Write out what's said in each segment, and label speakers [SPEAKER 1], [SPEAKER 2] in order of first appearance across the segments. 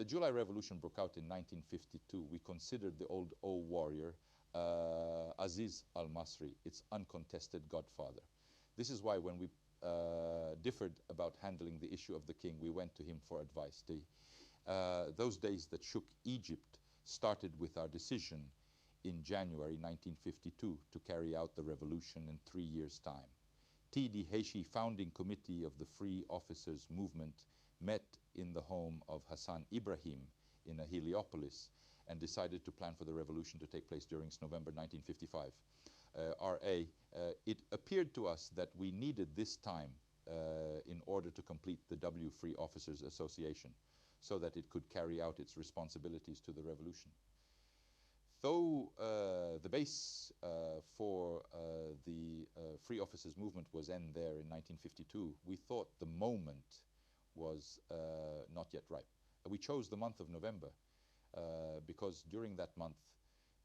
[SPEAKER 1] The July Revolution broke out in 1952. We considered the old O warrior, Aziz al-Masri, its uncontested godfather. This is why when we differed about handling the issue of the king, we went to him for advice. Those days that shook Egypt started with our decision in January 1952 to carry out the revolution in 3 years' time. T.D. Heishi, founding committee of the Free Officers Movement, met in the home of Hassan Ibrahim in a Heliopolis and decided to plan for the revolution to take place during November 1955. R.A., it appeared to us that we needed this time in order to complete the W Free Officers Association so that it could carry out its responsibilities to the revolution. Though the base for the Free Officers Movement was there in 1952, we thought the moment was not yet ripe. We chose the month of November because during that month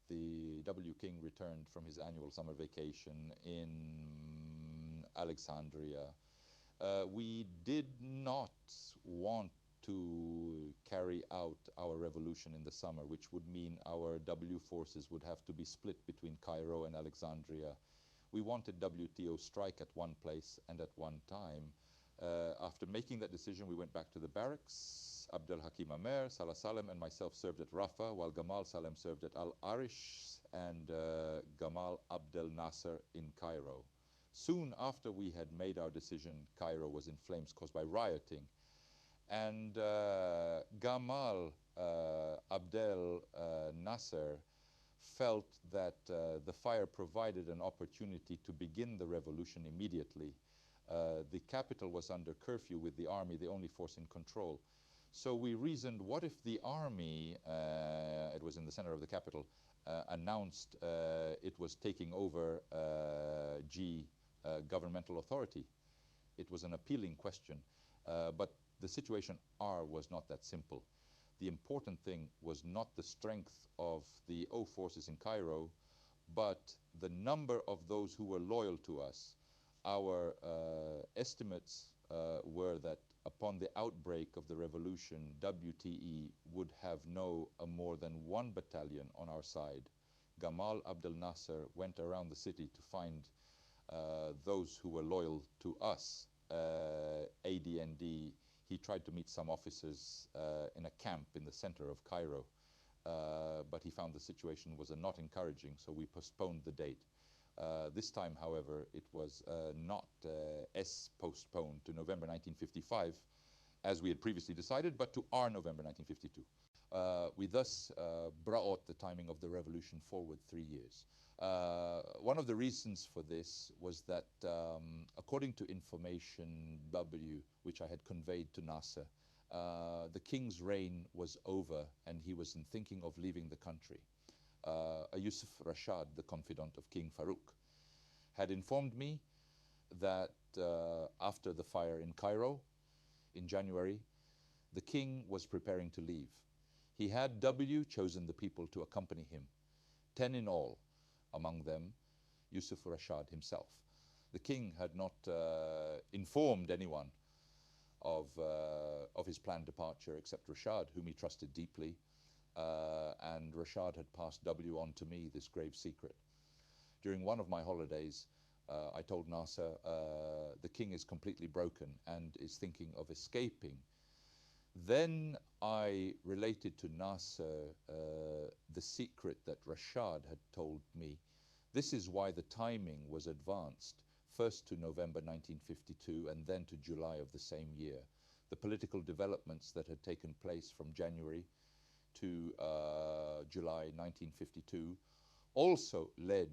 [SPEAKER 1] the W King returned from his annual summer vacation in Alexandria. We did not want to carry out our revolution in the summer, which would mean our W forces would have to be split between Cairo and Alexandria. We wanted WTO strike at one place and at one time. After making that decision, we went back to the barracks. Abdel Hakim Amer, Salah Salem, and myself served at Rafah, while Gamal Salem served at Al-Arish and Gamal Abdel Nasser in Cairo. Soon after we had made our decision, Cairo was in flames caused by rioting. And Gamal Abdel Nasser felt that the fire provided an opportunity to begin the revolution immediately. The capital was under curfew with the army, the only force in control. So we reasoned, what if the army, it was in the center of the capital, announced it was taking over governmental authority? It was an appealing question, but the situation was not that simple. The important thing was not the strength of the O forces in Cairo, but the number of those who were loyal to us. Our estimates were that upon the outbreak of the revolution, WTE would have no more than 1 battalion on our side. Gamal Abdel Nasser went around the city to find those who were loyal to us, AD&D. He tried to meet some officers in a camp in the center of Cairo, but he found the situation was not encouraging, so we postponed the date. This time, however, it was not postponed to November 1955, as we had previously decided, but to our November 1952. We thus brought the timing of the revolution forward 3 years. One of the reasons for this was that, according to information W, which I had conveyed to Nasser, the king's reign was over and he was thinking of leaving the country. Yusuf Rashad, the confidant of King Farouk, had informed me that after the fire in Cairo in January, the king was preparing to leave. He had W chosen the people to accompany him, 10 in all, among them Yusuf Rashad himself. The king had not informed anyone of his planned departure except Rashad, whom he trusted deeply. And Rashad had passed W on to me, this grave secret. During one of my holidays, I told Nasser, the king is completely broken and is thinking of escaping. Then I related to Nasser the secret that Rashad had told me. This is why the timing was advanced, first to November 1952 and then to July of the same year. The political developments that had taken place from January to July 1952 also led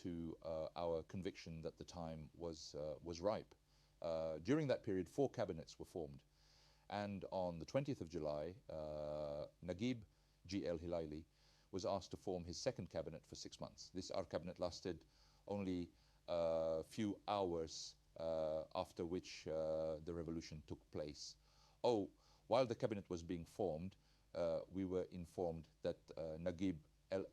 [SPEAKER 1] to our conviction that the time was ripe. During that period, 4 cabinets were formed, and on the 20th of July, Naguib G. El Hilaili was asked to form his second cabinet for 6 months. Our cabinet lasted only a few hours, after which the revolution took place. While the cabinet was being formed, we were informed that Naguib El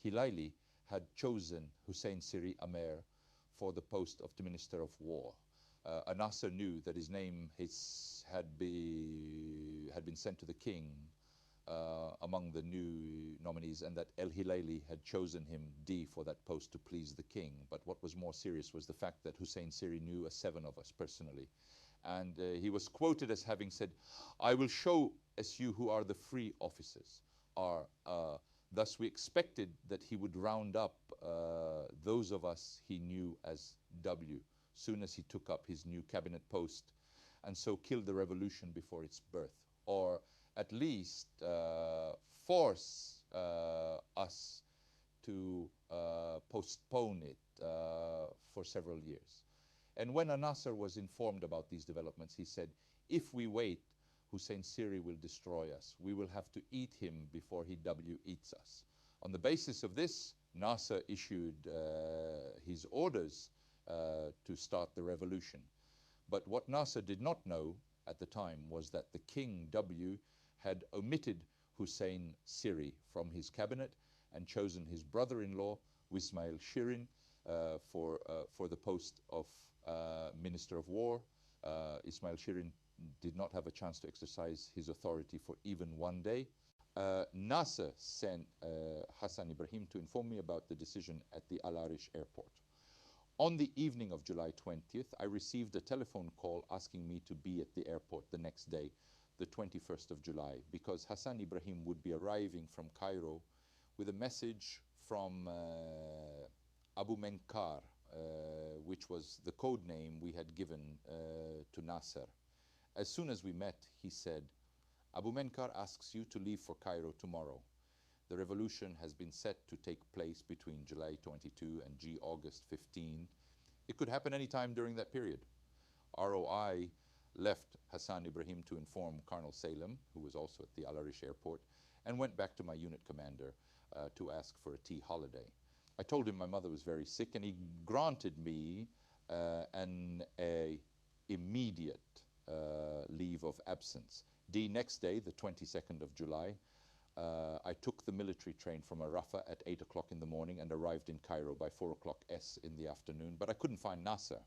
[SPEAKER 1] Hilaili had chosen Hussein Siri Amer for the post of the Minister of War. Nasser knew that his name had been sent to the king among the new nominees, and that El Hilaili had chosen him D for that post to please the king. But what was more serious was the fact that Hussein Siri knew 7 of us personally. And he was quoted as having said, "I will show as you who are the free officers are." Thus we expected that he would round up those of us he knew as W soon as he took up his new cabinet post, and so kill the revolution before its birth, or at least force us to postpone it for several years. And when Nasser was informed about these developments, he said, "If we wait, Hussein Siri will destroy us. We will have to eat him before he eats us." On the basis of this, Nasser issued his orders to start the revolution. But what Nasser did not know at the time was that the King W had omitted Hussein Siri from his cabinet and chosen his brother-in-law, Ismail Shirin, for the post of Minister of War. Ismail Shirin did not have a chance to exercise his authority for even one day. Nasser sent Hassan Ibrahim to inform me about the decision at the Al Arish airport. On the evening of July 20th, I received a telephone call asking me to be at the airport the next day, the 21st of July, because Hassan Ibrahim would be arriving from Cairo with a message from Abu Menkar, which was the code name we had given to Nasser. As soon as we met, he said, "Abu Menkar asks you to leave for Cairo tomorrow. The revolution has been set to take place between July 22 and August 15. It could happen any time during that period." ROI left Hassan Ibrahim to inform Colonel Salem, who was also at the Al Arish airport, and went back to my unit commander to ask for a tea holiday. I told him my mother was very sick, and he granted me an immediate leave of absence. The next day, the 22nd of July, I took the military train from Arafah at 8 o'clock in the morning and arrived in Cairo by 4 o'clock S in the afternoon, but I couldn't find Nasser.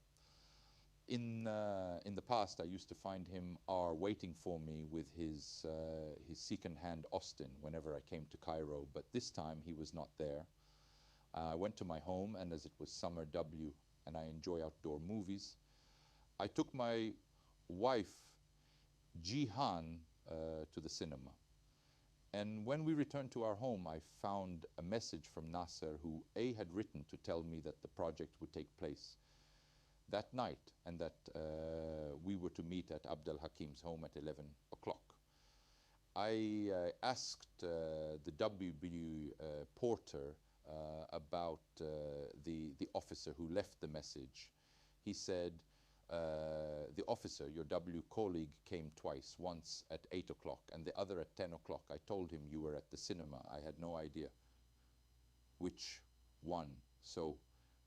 [SPEAKER 1] In the past, I used to find him waiting for me with his second-hand Austin whenever I came to Cairo, but this time he was not there. I went to my home, and as it was summer W and I enjoy outdoor movies, I took my wife Jihan to the cinema. And when we returned to our home, I found a message from Nasser, who had written to tell me that the project would take place that night, and that we were to meet at Abdel Hakim's home at 11 o'clock. I asked the WB porter about the officer who left the message. He said, "The officer, your W colleague, came twice, once at 8 o'clock and the other at 10 o'clock. I told him you were at the cinema. I had no idea which one." So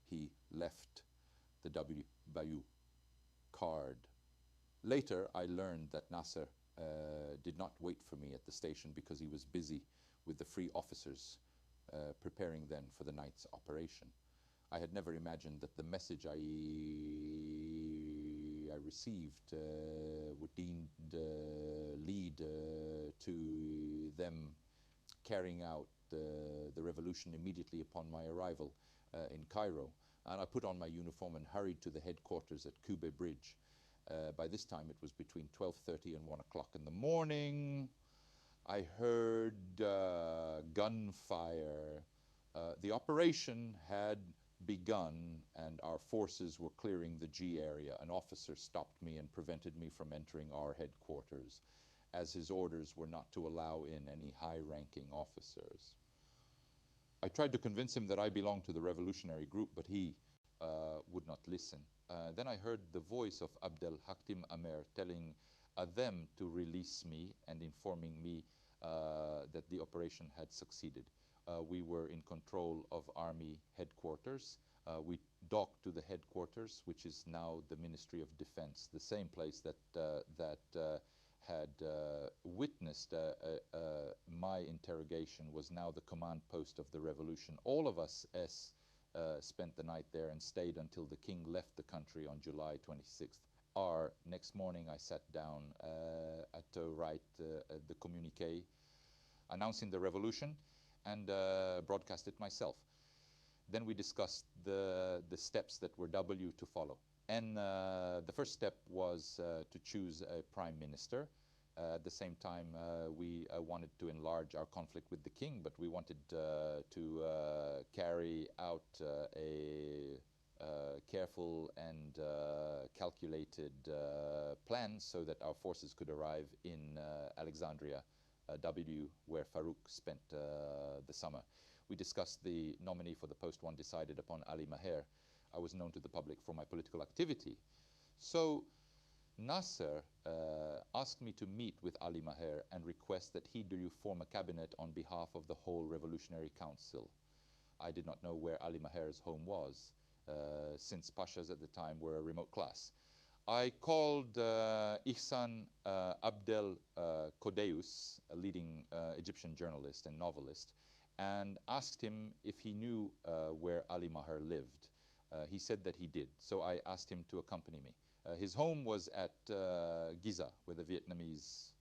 [SPEAKER 1] he left the W Bayou card. Later, I learned that Nasser did not wait for me at the station because he was busy with the free officers preparing then for the night's operation. I had never imagined that the message I received would lead to them carrying out the revolution immediately upon my arrival in Cairo. And I put on my uniform and hurried to the headquarters at Kube Bridge. By this time it was between 12:30 and 1 o'clock in the morning. I heard gunfire. The operation had begun and our forces were clearing the G area. An officer stopped me and prevented me from entering our headquarters, as his orders were not to allow in any high-ranking officers. I tried to convince him that I belonged to the revolutionary group, but he would not listen. Then I heard the voice of Abdel Hakim Amer telling them to release me and informing me that the operation had succeeded. We were in control of army headquarters. We docked to the headquarters, which is now the Ministry of Defense, the same place that had witnessed my interrogation was now the command post of the revolution. All of us as spent the night there and stayed until the king left the country on July 26th. Next morning I sat down to write the communique announcing the revolution and broadcast it myself. Then we discussed the steps that were W to follow. And the first step was to choose a prime minister. At the same time, we wanted to enlarge our conflict with the king, but we wanted to carry out a careful and calculated plan so that our forces could arrive in Alexandria, W, where Farouk spent the summer. We discussed the nominee for the post. One decided upon Ali Maher. I was known to the public for my political activity. So Nasser asked me to meet with Ali Maher and request that he do form a cabinet on behalf of the whole Revolutionary Council. I did not know where Ali Maher's home was, since Pashas at the time were a remote class. I called Ihsan Abdel Kodeus, a leading Egyptian journalist and novelist, and asked him if he knew where Ali Maher lived. He said that he did, so I asked him to accompany me. His home was at Giza, where the Vietnamese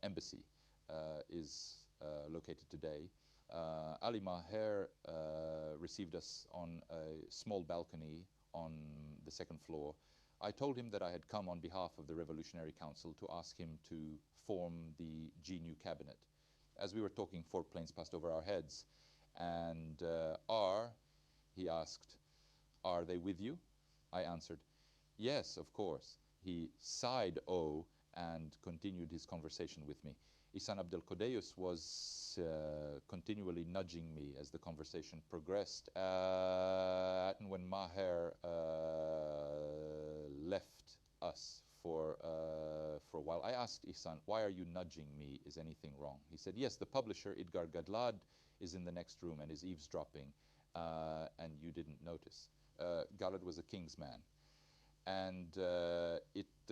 [SPEAKER 1] embassy is located today. Ali Maher received us on a small balcony on the second floor. I told him that I had come on behalf of the Revolutionary Council to ask him to form the GNU cabinet. As we were talking, 4 planes passed over our heads, and he asked, "Are they with you?" I answered, "Yes, of course." He sighed, "Oh," and continued his conversation with me. Ihsan Abdel Kodeus was continually nudging me as the conversation progressed. And when Maher left us for a while, I asked Ihsan, "Why are you nudging me? Is anything wrong?" He said, "Yes, the publisher, Idgar Gadlad, is in the next room and is eavesdropping, and you didn't notice." Gadlad was a king's man. And it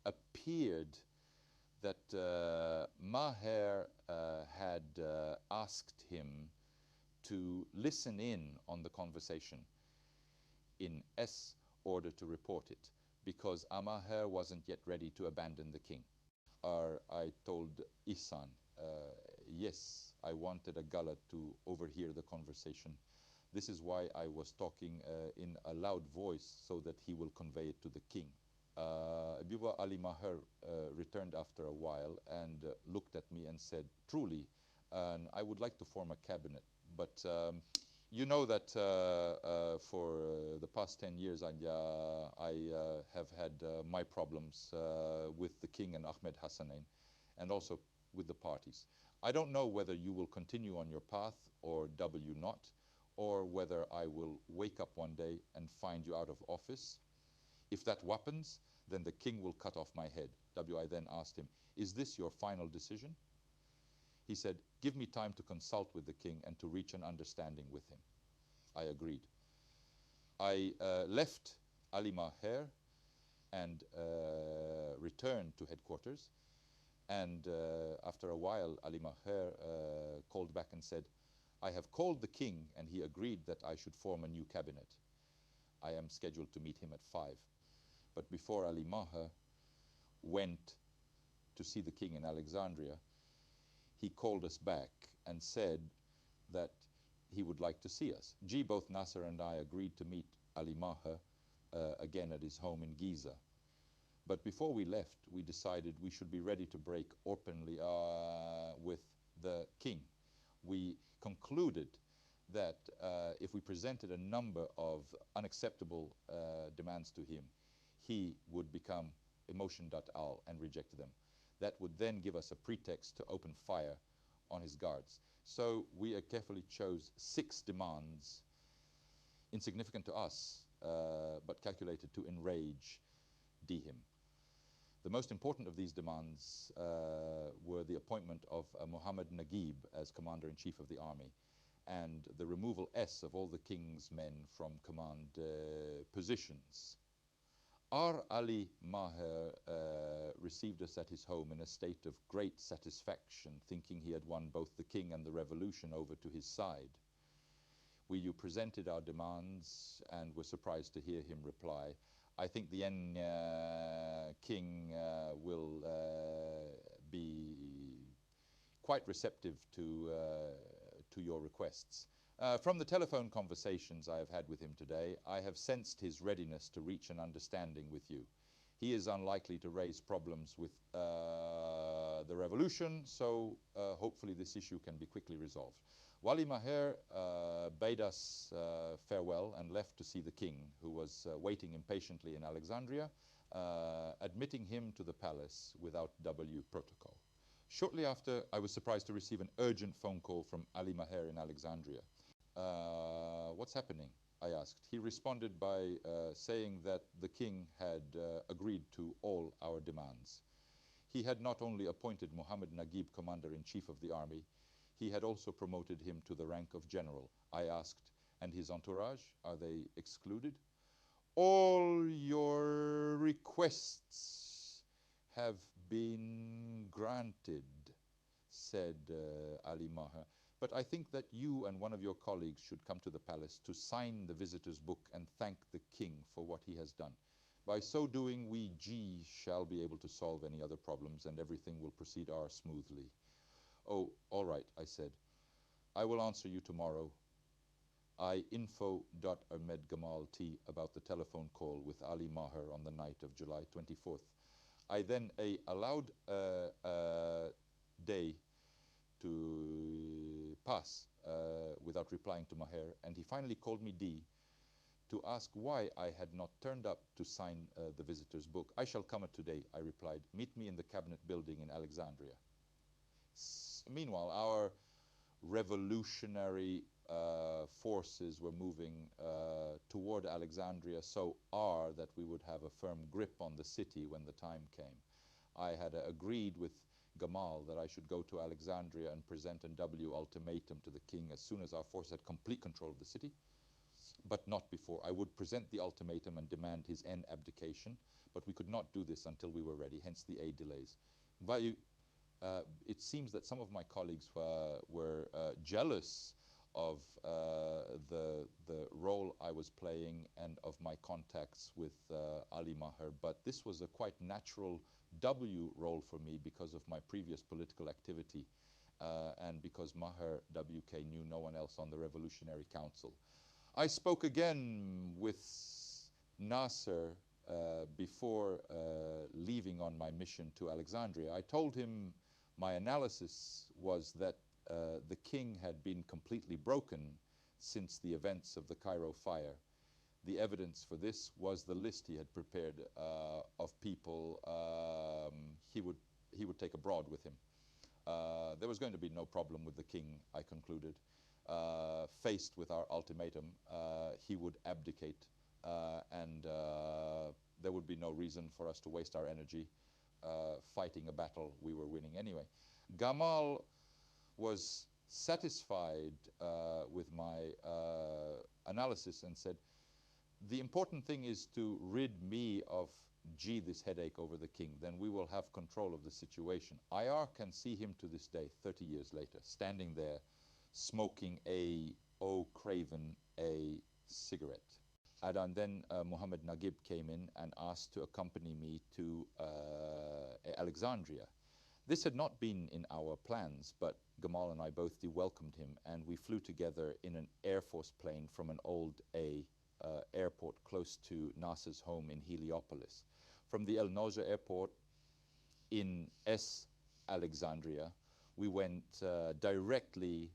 [SPEAKER 1] appeared that Maher had asked him to listen in on the conversation in order to report it, because Maher wasn't yet ready to abandon the king. I told Ihsan, yes, I wanted a Galat to overhear the conversation. This is why I was talking in a loud voice, so that he will convey it to the king. Biwa Ali Maher returned after a while and looked at me and said, "Truly, I would like to form a cabinet, but you know that for the past 10 years I have had my problems with the king and Ahmed Hassanein, and also with the parties. I don't know whether you will continue on your path or W not, or whether I will wake up one day and find you out of office. If that happens, then the king will cut off my head." I then asked him, "Is this your final decision?" He said, "Give me time to consult with the king and to reach an understanding with him." I agreed. I left Ali Maher and returned to headquarters. And after a while, Ali Maher called back and said, "I have called the king and he agreed that I should form a new cabinet. I am scheduled to meet him at 5. But before Ali Maher went to see the king in Alexandria, he called us back and said that he would like to see us. Both Nasser and I agreed to meet Ali Maher again at his home in Giza. But before we left, we decided we should be ready to break openly with the king. We concluded that if we presented a number of unacceptable demands to him, he would become emotion.al and reject them. That would then give us a pretext to open fire on his guards. So we carefully chose 6 demands, insignificant to us, but calculated to enrage him. The most important of these demands were the appointment of Muhammad Naguib as commander-in-chief of the army, and the removal of all the king's men from command positions. Ali Maher received us at his home in a state of great satisfaction, thinking he had won both the king and the revolution over to his side. You presented our demands and were surprised to hear him reply, I think the king will be quite receptive to your requests. From the telephone conversations I have had with him today, I have sensed his readiness to reach an understanding with you. He is unlikely to raise problems with the revolution, so hopefully this issue can be quickly resolved. Wali Maher bade us farewell and left to see the king, who was waiting impatiently in Alexandria, admitting him to the palace without W protocol. Shortly after, I was surprised to receive an urgent phone call from Ali Maher in Alexandria. What's happening? I asked. He responded by saying that the king had agreed to all our demands. He had not only appointed Muhammad Naguib commander-in-chief of the army, he had also promoted him to the rank of general. I asked, and his entourage, are they excluded? All your requests have been granted, said Ali Maher. But I think that you and one of your colleagues should come to the palace to sign the visitor's book and thank the king for what he has done. By so doing, we shall be able to solve any other problems and everything will proceed smoothly. Oh, all right, I said. I will answer you tomorrow. I info.ahmedgamal.t about the telephone call with Ali Maher on the night of July 24th. I then allowed a day to pass without replying to Maher, and he finally called me D to ask why I had not turned up to sign the visitor's book. I shall come today, I replied. Meet me in the cabinet building in Alexandria. Meanwhile, our revolutionary forces were moving toward Alexandria so that we would have a firm grip on the city when the time came. I had agreed with Gamal that I should go to Alexandria and present a W ultimatum to the king as soon as our force had complete control of the city, but not before. I would present the ultimatum and demand his abdication, but we could not do this until we were ready, hence the aid delays. It seems that some of my colleagues were jealous of the role I was playing and of my contacts with Ali Maher, but this was a quite natural W role for me because of my previous political activity and because Maher WK knew no one else on the Revolutionary Council. I spoke again with Nasser before leaving on my mission to Alexandria. I told him my analysis was that the king had been completely broken since the events of the Cairo fire. The evidence for this was the list he had prepared of people he would take abroad with him. There was going to be no problem with the king, I concluded. Faced with our ultimatum, he would abdicate and there would be no reason for us to waste our energy fighting a battle we were winning anyway. Gamal was satisfied with my analysis and said, the important thing is to rid me of this headache over the king, then we will have control of the situation. IR can see him to this day, 30 years later, standing there, smoking craven a cigarette. And then Muhammad Naguib came in and asked to accompany me to Alexandria. This had not been in our plans, but Gamal and I both welcomed him, and we flew together in an Air Force plane from an old airport close to Nasser's home in Heliopolis. From the El Noja airport in Alexandria, we went directly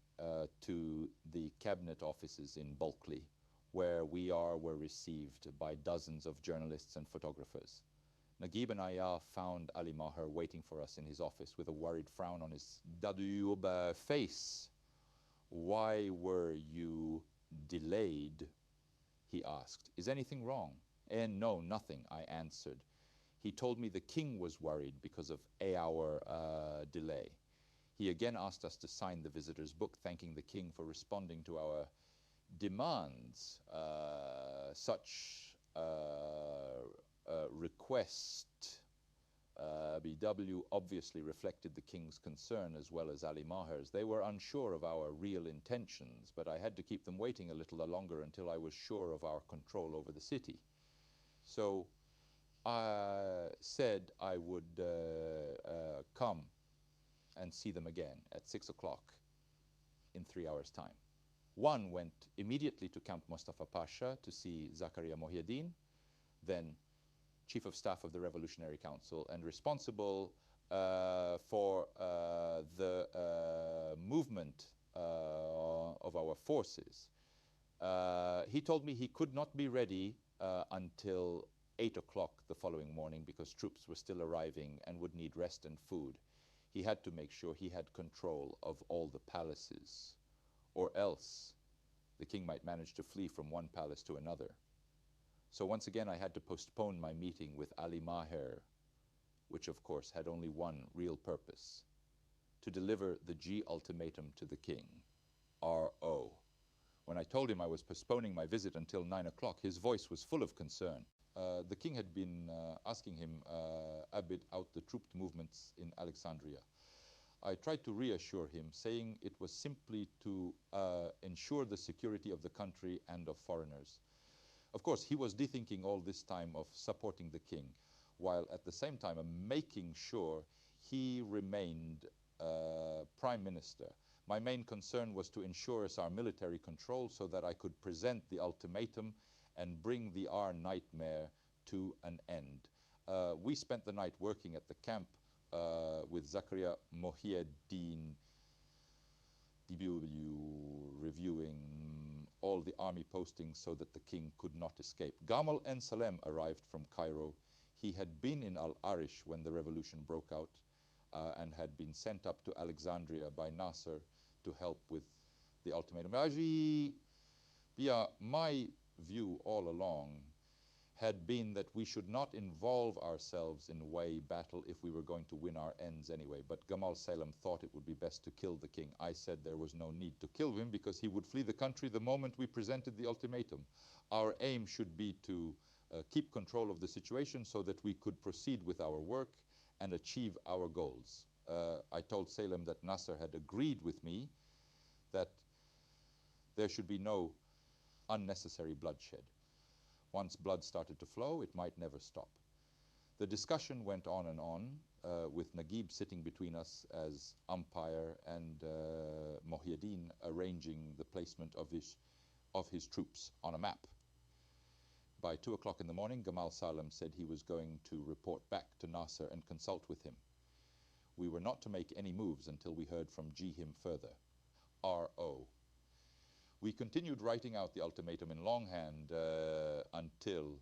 [SPEAKER 1] to the cabinet offices in Bulkley, where we were received by dozens of journalists and photographers. Naguib and I found Ali Maher waiting for us in his office with a worried frown on his face. Why were you delayed? He asked. Is anything wrong? No, nothing, I answered. He told me the king was worried because of our delay. He again asked us to sign the visitor's book, thanking the king for responding to our demands. Such request BW obviously reflected the king's concern as well as Ali Maher's. They were unsure of our real intentions, but I had to keep them waiting a little longer until I was sure of our control over the city. So I said I would come and see them again at 6 o'clock in 3 hours' time. One went immediately to Camp Mustafa Pasha to see Zakaria Mohyuddin, then Chief of Staff of the Revolutionary Council and responsible for the movement of our forces. He told me he could not be ready until 8 o'clock the following morning because troops were still arriving and would need rest and food. He had to make sure he had control of all the palaces, or else the king might manage to flee from one palace to another. So once again I had to postpone my meeting with Ali Maher, which of course had only one real purpose: to deliver the G ultimatum to the king, R.O. When I told him I was postponing my visit until 9 o'clock, his voice was full of concern. The king had been asking him a bit out the troop movements in Alexandria. I tried to reassure him, saying it was simply to ensure the security of the country and of foreigners. Of course, he was thinking all this time of supporting the king, while at the same time making sure he remained prime minister. My main concern was to ensure us our military control so that I could present the ultimatum and bring the R nightmare to an end. We spent the night working at the camp with Zakaria Mohyuddin, reviewing all the army postings so that the king could not escape. Gamal and Salem arrived from Cairo. He had been in Al-Arish when the revolution broke out and had been sent up to Alexandria by Nasser to help with the ultimatum. My view all along had been that we should not involve ourselves in way battle if we were going to win our ends anyway. But Gamal Salem thought it would be best to kill the king. I said there was no need to kill him because he would flee the country the moment we presented the ultimatum. Our aim should be to keep control of the situation so that we could proceed with our work and achieve our goals. I told Salem that Nasser had agreed with me that there should be no unnecessary bloodshed. Once blood started to flow, it might never stop. The discussion went on and on, with Naguib sitting between us as umpire and Mohyuddin arranging the placement of his troops on a map. By 2 o'clock in the morning, Gamal Salem said he was going to report back to Nasser and consult with him. We were not to make any moves until we heard from him further. R.O. We continued writing out the ultimatum in longhand until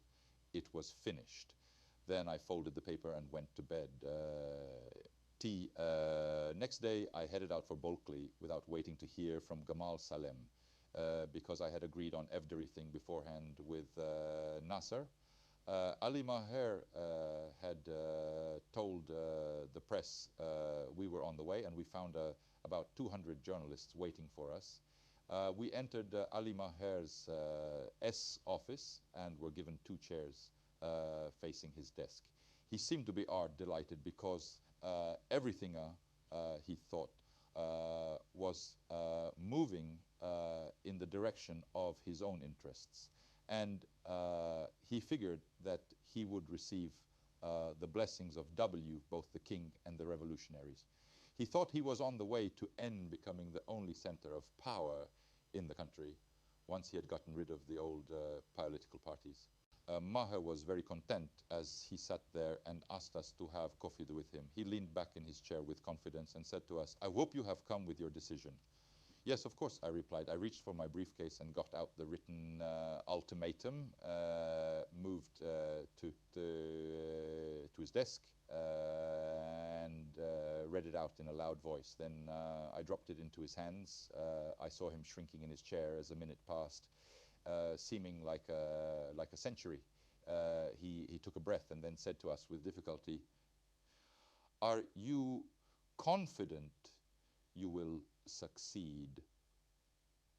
[SPEAKER 1] it was finished. Then I folded the paper and went to bed. Next day, I headed out for Bolkli without waiting to hear from Gamal Salem because I had agreed on everything beforehand with Nasser. Ali Maher had told the press we were on the way, and we found about 200 journalists waiting for us. We entered Ali Maher's S office and were given 2 chairs facing his desk. He seemed to be delighted because everything he thought was moving in the direction of his own interests. And he figured that he would receive the blessings of W, both the king and the revolutionaries. He thought he was on the way to end becoming the only center of power in the country once he had gotten rid of the old political parties. Maher was very content as he sat there and asked us to have coffee with him. He leaned back in his chair with confidence and said to us, "I hope you have come with your decision." "Yes, of course," I replied. I reached for my briefcase and got out the written ultimatum, moved to his desk and read it out in a loud voice. Then I dropped it into his hands. I saw him shrinking in his chair as a minute passed, seeming like a century. He took a breath and then said to us with difficulty, "Are you confident you will succeed?"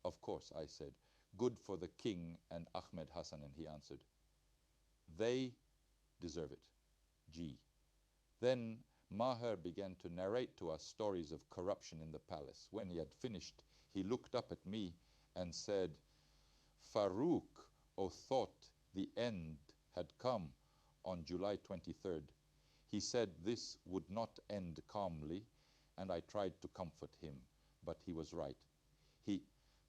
[SPEAKER 1] "Of course," I said. "Good for the king and Ahmed Hassan." And he answered, "They deserve it. G." Then Maher began to narrate to us stories of corruption in the palace. When he had finished, he looked up at me and said, Farouk, O thought the end had come on July 23rd. He said this would not end calmly, and I tried to comfort him, but he was right. He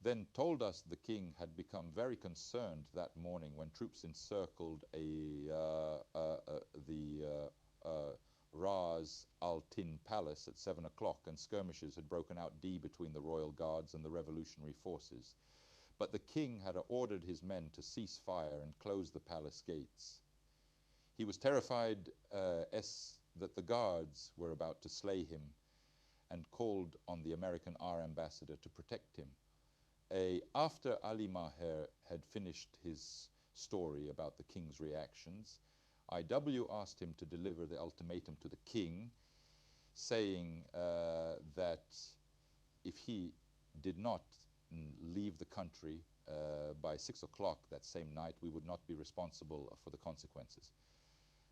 [SPEAKER 1] then told us the king had become very concerned that morning when troops encircled the Ras Al Tin Palace at 7 o'clock, and skirmishes had broken out between the royal guards and the revolutionary forces. But the king had ordered his men to cease fire and close the palace gates. He was terrified that the guards were about to slay him, and called on the American ambassador to protect him. After Ali Maher had finished his story about the king's reactions, IW asked him to deliver the ultimatum to the king, saying that if he did not leave the country by 6 o'clock that same night, we would not be responsible for the consequences.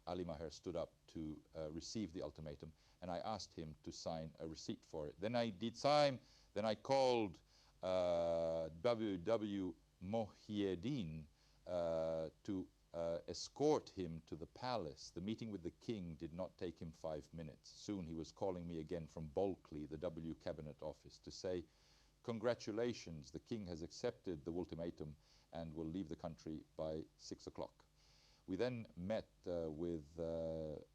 [SPEAKER 1] Ali Maher stood up to receive the ultimatum, and I asked him to sign a receipt for it. Then I did sign, then I called W.W. Mohyeddin to escort him to the palace. The meeting with the king did not take him 5 minutes. Soon he was calling me again from Bulkley, the W cabinet office, to say, congratulations, the king has accepted the ultimatum and will leave the country by 6 o'clock. We then met with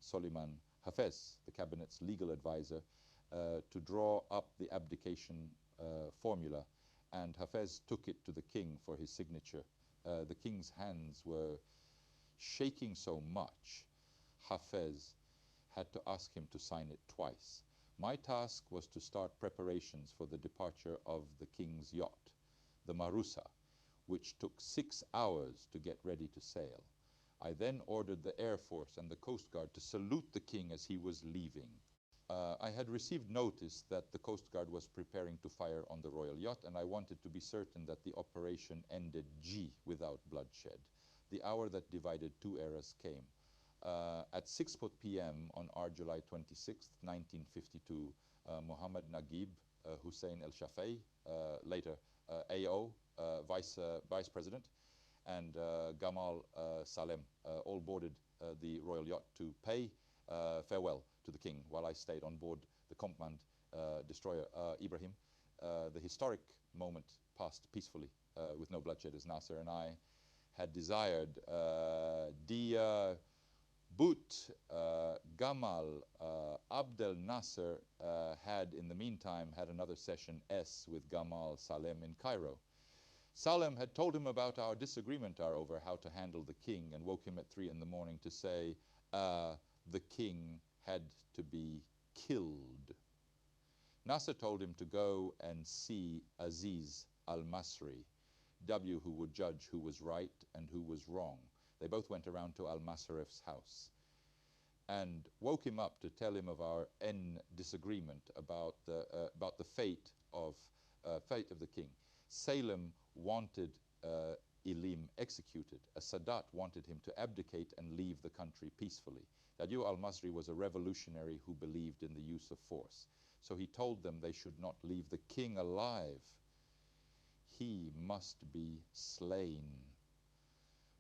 [SPEAKER 1] Soliman Hafez, the cabinet's legal advisor, to draw up the abdication formula, and Hafez took it to the king for his signature. The king's hands were shaking so much, Hafez had to ask him to sign it twice. My task was to start preparations for the departure of the king's yacht, the Marusa, which took 6 hours to get ready to sail. I then ordered the Air Force and the Coast Guard to salute the king as he was leaving. I had received notice that the Coast Guard was preparing to fire on the royal yacht, and I wanted to be certain that the operation ended without bloodshed. The hour that divided two eras came. At 6 p.m. on our July 26, 1952, Muhammad Naguib Hussein El-Shafei, later AO, Vice President, and Gamal Salem all boarded the royal yacht to pay farewell to the king while I stayed on board the Command destroyer Ibrahim. The historic moment passed peacefully with no bloodshed, as Nasser and I had desired. But Gamal Abdel Nasser had in the meantime had another session with Gamal Salem in Cairo. Salem had told him about our disagreement over how to handle the king, and woke him at 3 in the morning to say the king had to be killed. Nasser told him to go and see Aziz al-Masri, W, who would judge who was right and who was wrong. They both went around to al-Masrif's house and woke him up to tell him of our disagreement about the fate of the king. Salem wanted Ilim executed. Sadat wanted him to abdicate and leave the country peacefully. Dadju al-Masri was a revolutionary who believed in the use of force. So he told them they should not leave the king alive. He must be slain.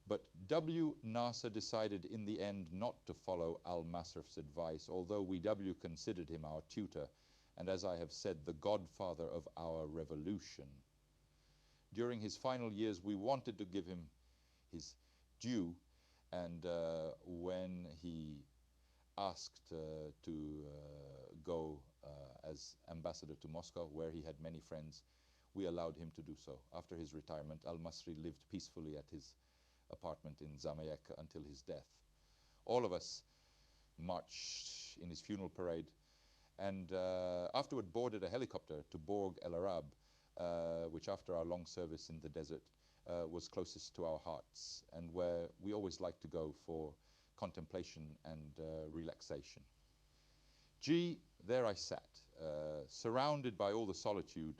[SPEAKER 1] But W. Nasser decided in the end not to follow al-Masrif's advice, although W. considered him our tutor, and as I have said, the godfather of our revolution. During his final years, we wanted to give him his due, and when he asked to go as ambassador to Moscow, where he had many friends, we allowed him to do so. After his retirement, al-Masri lived peacefully at his apartment in Zamayek until his death. All of us marched in his funeral parade, and afterward boarded a helicopter to Borg El Arab, which after our long service in the desert was closest to our hearts, and where we always like to go for contemplation and relaxation. There I sat, surrounded by all the solitude,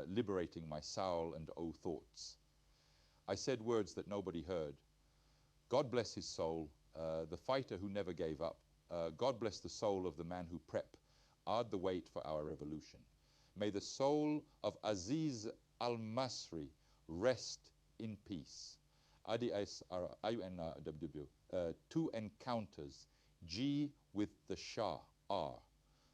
[SPEAKER 1] liberating my soul and thoughts. I said words that nobody heard. God bless his soul, the fighter who never gave up. God bless the soul of the man who are the weight for our revolution. May the soul of Aziz al-Masri rest in peace. ADS IUNWW, two encounters, G with the Shah, R.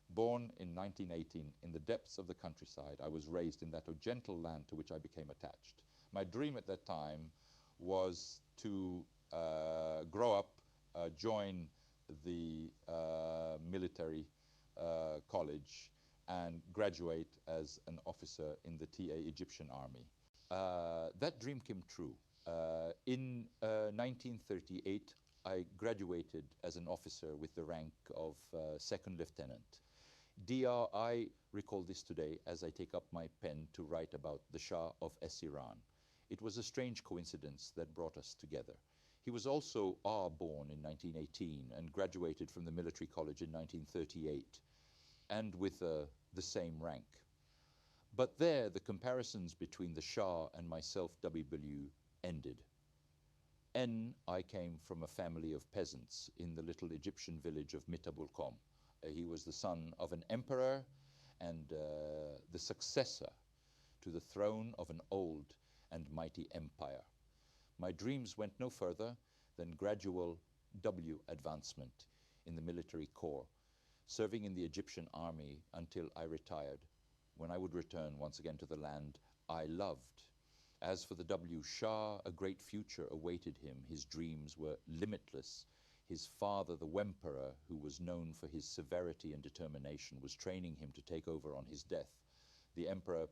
[SPEAKER 1] Born in 1918 in the depths of the countryside, I was raised in that gentle land to which I became attached. My dream at that time was to grow up, join the military college and graduate as an officer in the TA Egyptian army. That dream came true. In 1938, I graduated as an officer with the rank of second lieutenant. I recall this today as I take up my pen to write about the Shah of Iran. It was a strange coincidence that brought us together. He was also born in 1918 and graduated from the military college in 1938, and with the same rank. But there, the comparisons between the Shah and myself, WW, ended. I came from a family of peasants in the little Egyptian village of Mitabulkom. He was the son of an emperor and the successor to the throne of an old and mighty empire. My dreams went no further than gradual advancement in the military corps, serving in the Egyptian army until I retired, when I would return once again to the land I loved. As for the Shah, a great future awaited him. His dreams were limitless. His father, the Emperor, who was known for his severity and determination, was training him to take over on his death. The Emperor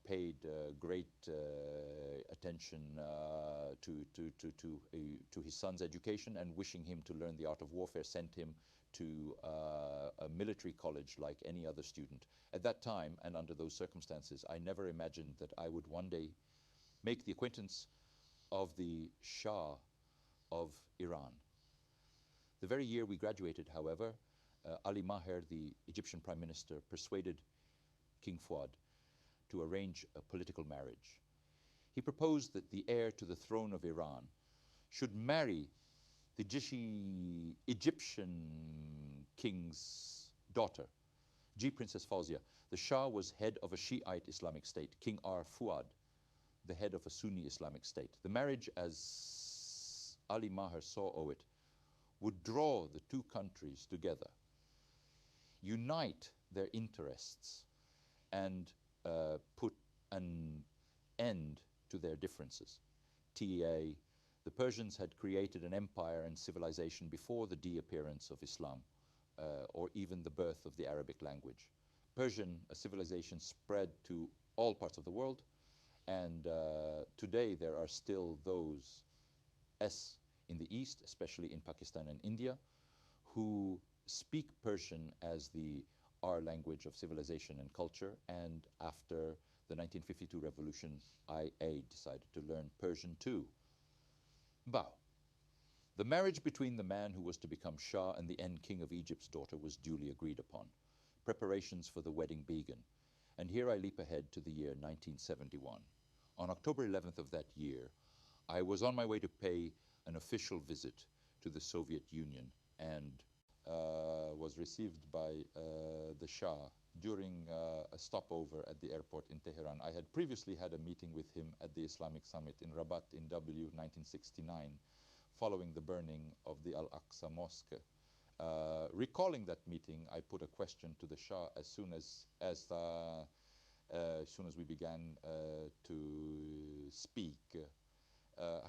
[SPEAKER 1] paid great attention to his son's education, and wishing him to learn the art of warfare, sent him to a military college like any other student. At that time, and under those circumstances, I never imagined that I would one day make the acquaintance of the Shah of Iran. The very year we graduated, however, Ali Maher, the Egyptian Prime Minister, persuaded King Fuad to arrange a political marriage. He proposed that the heir to the throne of Iran should marry the Egyptian king's daughter, Princess Fawzia. The Shah was head of a Shiite Islamic state, King Fuad, the head of a Sunni Islamic state. The marriage, as Ali Maher saw it, would draw the two countries together, unite their interests, and put an end to their differences. The Persians had created an empire and civilization before the appearance of Islam, or even the birth of the Arabic language. Persian, a civilization, spread to all parts of the world, and today there are still those in the East, especially in Pakistan and India, who speak Persian as our language of civilization and culture, and after the 1952 revolution, I decided to learn Persian too. The marriage between the man who was to become Shah and the end king of Egypt's daughter was duly agreed upon. Preparations for the wedding began, and here I leap ahead to the year 1971. On October 11th of that year, I was on my way to pay an official visit to the Soviet Union, and was received by the Shah during a stopover at the airport in Tehran. I had previously had a meeting with him at the Islamic Summit in Rabat in 1969, following the burning of the Al-Aqsa Mosque. Recalling that meeting, I put a question to the Shah as soon as we began to speak.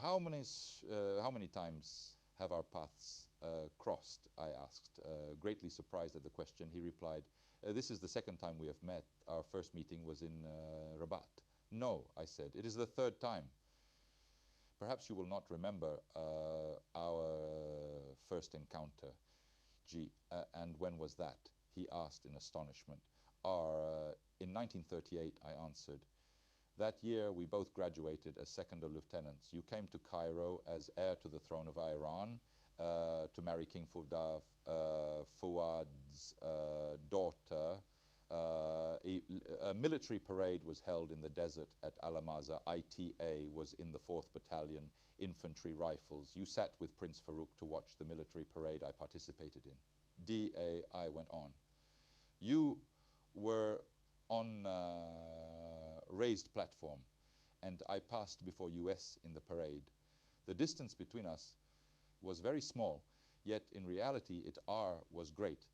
[SPEAKER 1] How many times have our paths crossed? I asked, greatly surprised at the question. He replied, this is the second time we have met. Our first meeting was in Rabat. No, I said, it is the third time. Perhaps you will not remember our first encounter. And when was that? He asked in astonishment. In 1938, I answered. That year, we both graduated as second lieutenants. You came to Cairo as heir to the throne of Iran to marry King Fuad's daughter, A military parade was held in the desert at Alamaza. ITA was in the 4th Battalion, Infantry Rifles. You sat with Prince Farouk to watch the military parade I participated in. DAI went on. You were on raised platform, and I passed before US in the parade. The distance between us was very small, yet in reality was great.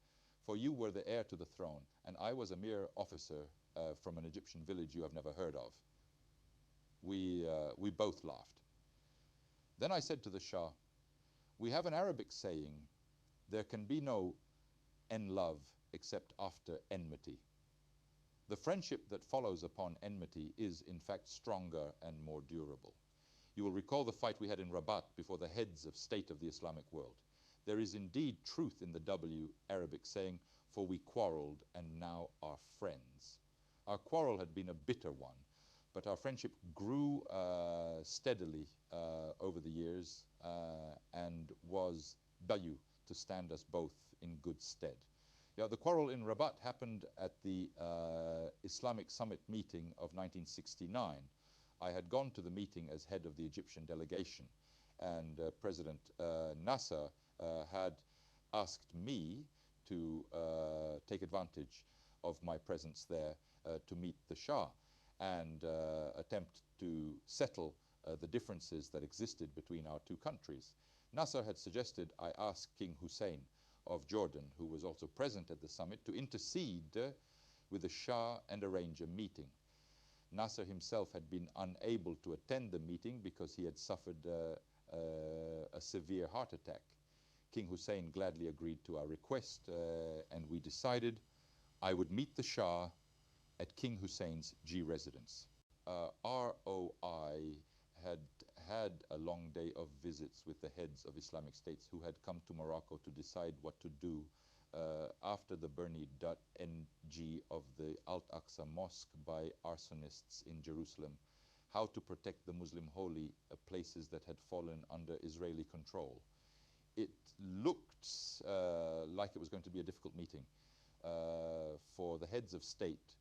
[SPEAKER 1] For you were the heir to the throne, and I was a mere officer from an Egyptian village you have never heard of. We both laughed. Then I said to the Shah, we have an Arabic saying, there can be no love except after enmity. The friendship that follows upon enmity is in fact stronger and more durable. You will recall the fight we had in Rabat before the heads of state of the Islamic world. There is indeed truth in the Arabic saying, for we quarreled and now are friends. Our quarrel had been a bitter one, but our friendship grew steadily over the years and was bayu to stand us both in good stead. Yeah, the quarrel in Rabat happened at the Islamic Summit meeting of 1969. I had gone to the meeting as head of the Egyptian delegation, and President Nasser had asked me to take advantage of my presence there to meet the Shah and attempt to settle the differences that existed between our two countries. Nasser had suggested I ask King Hussein of Jordan, who was also present at the summit, to intercede with the Shah and arrange a meeting. Nasser himself had been unable to attend the meeting because he had suffered a severe heart attack. King Hussein gladly agreed to our request, and we decided I would meet the Shah at King Hussein's G residence. ROI had a long day of visits with the heads of Islamic states who had come to Morocco to decide what to do after the burning.ng of the Al-Aqsa Mosque by arsonists in Jerusalem, how to protect the Muslim holy places that had fallen under Israeli control. It looked like it was going to be a difficult meeting, for the heads of state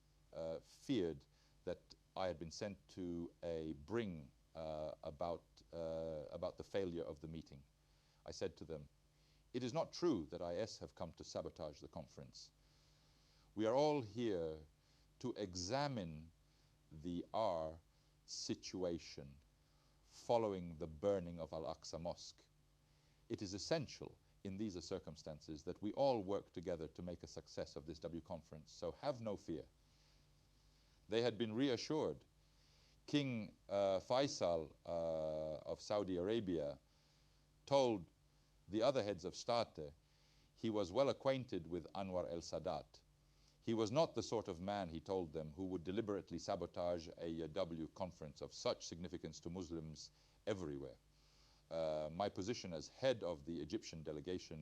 [SPEAKER 1] feared that I had been sent to bring about the failure of the meeting. I said to them, it is not true that IS have come to sabotage the conference. We are all here to examine the situation following the burning of Al-Aqsa Mosque. It is essential in these circumstances that we all work together to make a success of this W conference, so have no fear. They had been reassured. King Faisal of Saudi Arabia told the other heads of state he was well acquainted with Anwar Sadat. He was not the sort of man, he told them, who would deliberately sabotage a W conference of such significance to Muslims everywhere. My position as head of the Egyptian delegation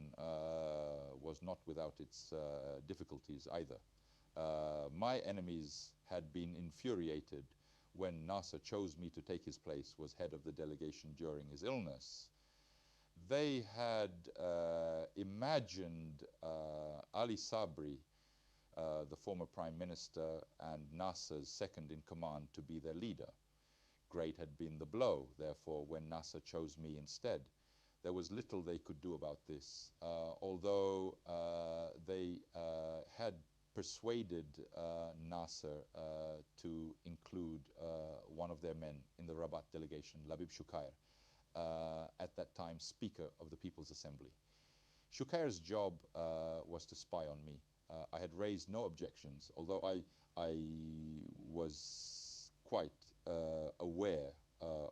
[SPEAKER 1] was not without its difficulties either. My enemies had been infuriated when Nasser chose me to take his place, was head of the delegation during his illness. They had imagined Ali Sabri, the former prime minister and Nasser's second in command, to be their leader. Great had been the blow, therefore, when Nasser chose me instead. There was little they could do about this, although they had persuaded Nasser to include one of their men in the Rabat delegation, Labib Shukair, at that time Speaker of the People's Assembly. Shukair's job was to spy on me. I had raised no objections, although I was quite aware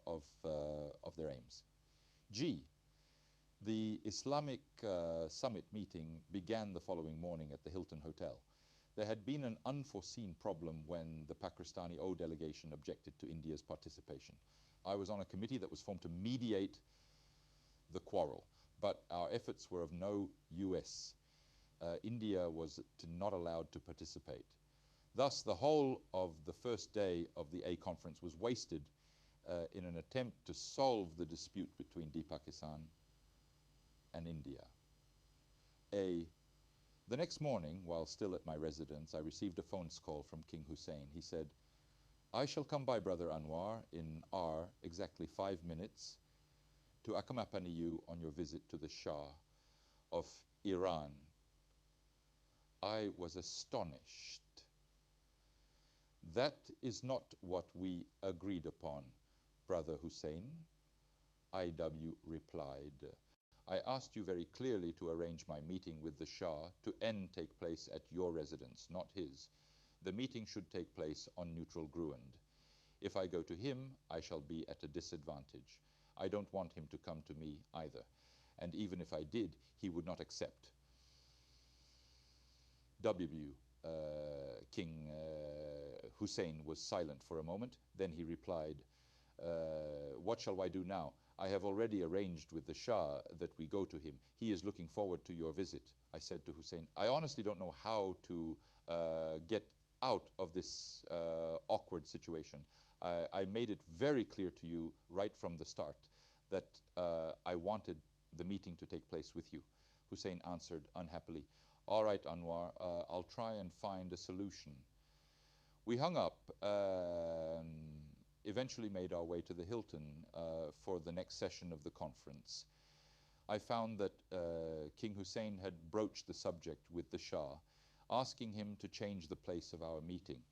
[SPEAKER 1] of their aims. G. The Islamic Summit meeting began the following morning at the Hilton Hotel. There had been an unforeseen problem when the Pakistani O delegation objected to India's participation. I was on a committee that was formed to mediate the quarrel, but our efforts were of no use. India was not allowed to participate. Thus, the whole of the first day of the A conference was wasted in an attempt to solve the dispute between Pakistan and India. The next morning, while still at my residence, I received a phone call from King Hussein. He said, "I shall come by, Brother Anwar, in exactly 5 minutes to accompany you on your visit to the Shah of Iran." I was astonished. "That is not what we agreed upon, Brother Hussein," I.W. replied. "I asked you very clearly to arrange my meeting with the Shah to take place at your residence, not his. The meeting should take place on neutral ground. If I go to him, I shall be at a disadvantage. I don't want him to come to me either. And even if I did, he would not accept." King Hussein was silent for a moment. Then he replied, "What shall I do now? I have already arranged with the Shah that we go to him. He is looking forward to your visit." I said to Hussein, "I honestly don't know how to get out of this awkward situation. I made it very clear to you right from the start that I wanted the meeting to take place with you." Hussein answered unhappily, "All right, Anwar, I'll try and find a solution." We hung up and eventually made our way to the Hilton for the next session of the conference. I found that King Hussein had broached the subject with the Shah, asking him to change the place of our meeting.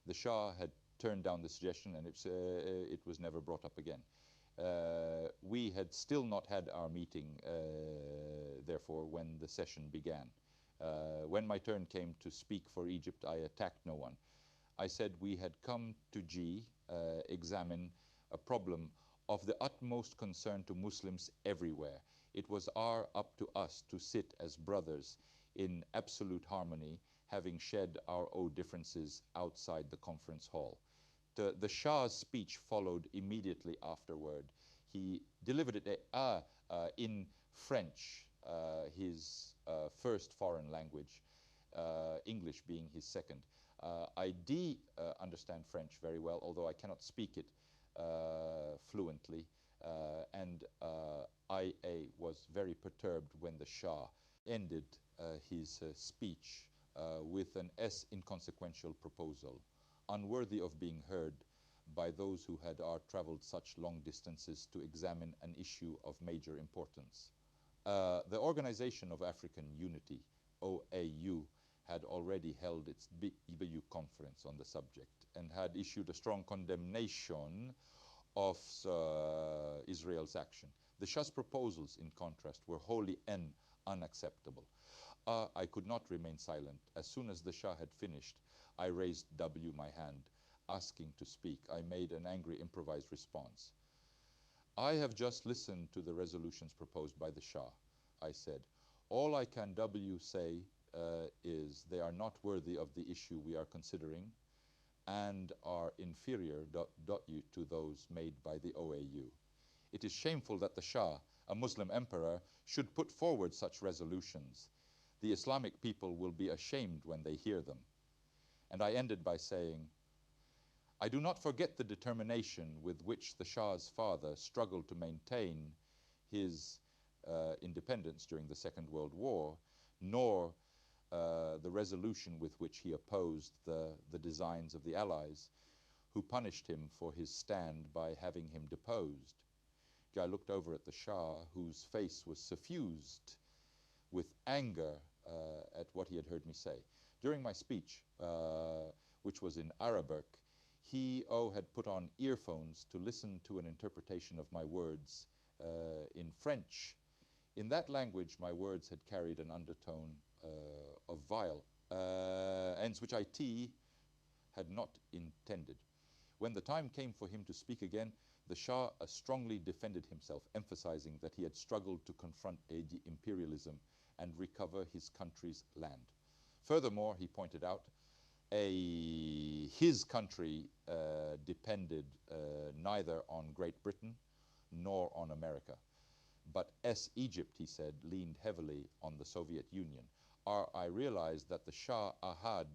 [SPEAKER 1] The Shah had turned down the suggestion, and it was never brought up again. We had still not had our meeting, therefore, when the session began. When my turn came to speak for Egypt, I attacked no one. I said we had come to examine a problem of the utmost concern to Muslims everywhere. It was up to us to sit as brothers in absolute harmony, having shed our own differences outside the conference hall. The Shah's speech followed immediately afterward. He delivered it in French, his first foreign language, English being his second. I understand French very well, although I cannot speak it fluently, and I was very perturbed when the Shah ended his speech with an inconsequential proposal, unworthy of being heard by those who had traveled such long distances to examine an issue of major importance. The Organization of African Unity, OAU, had already held its BBU conference on the subject and had issued a strong condemnation of Israel's action. The Shah's proposals, in contrast, were wholly unacceptable. I could not remain silent. As soon as the Shah had finished, I raised my hand, asking to speak. I made an angry improvised response. "I have just listened to the resolutions proposed by the Shah," I said. "All I can say is they are not worthy of the issue we are considering and are inferior to those made by the OAU. It is shameful that the Shah, a Muslim emperor, should put forward such resolutions. The Islamic people will be ashamed when they hear them." And I ended by saying, "I do not forget the determination with which the Shah's father struggled to maintain his independence during the Second World War, nor the resolution with which he opposed the designs of the Allies, who punished him for his stand by having him deposed." I looked over at the Shah, whose face was suffused with anger at what he had heard me say. During my speech, which was in Arabic, he had put on earphones to listen to an interpretation of my words in French. In that language, my words had carried an undertone of violence, which I had not intended. When the time came for him to speak again, the Shah strongly defended himself, emphasizing that he had struggled to confront imperialism and recover his country's land. Furthermore, he pointed out, his country depended neither on Great Britain nor on America. But Egypt, he said, leaned heavily on the Soviet Union. I realized that the Shah had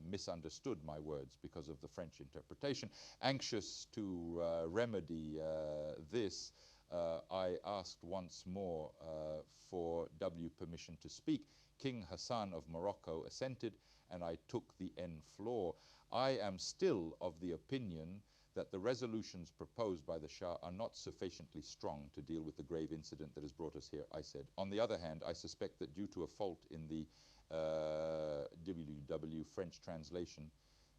[SPEAKER 1] misunderstood my words because of the French interpretation. Anxious to remedy this, I asked once more for permission to speak. King Hassan of Morocco assented, and I took the N floor. I am still of the opinion that the resolutions proposed by the Shah are not sufficiently strong to deal with the grave incident that has brought us here, I said. On the other hand, I suspect that due to a fault in the WW French translation,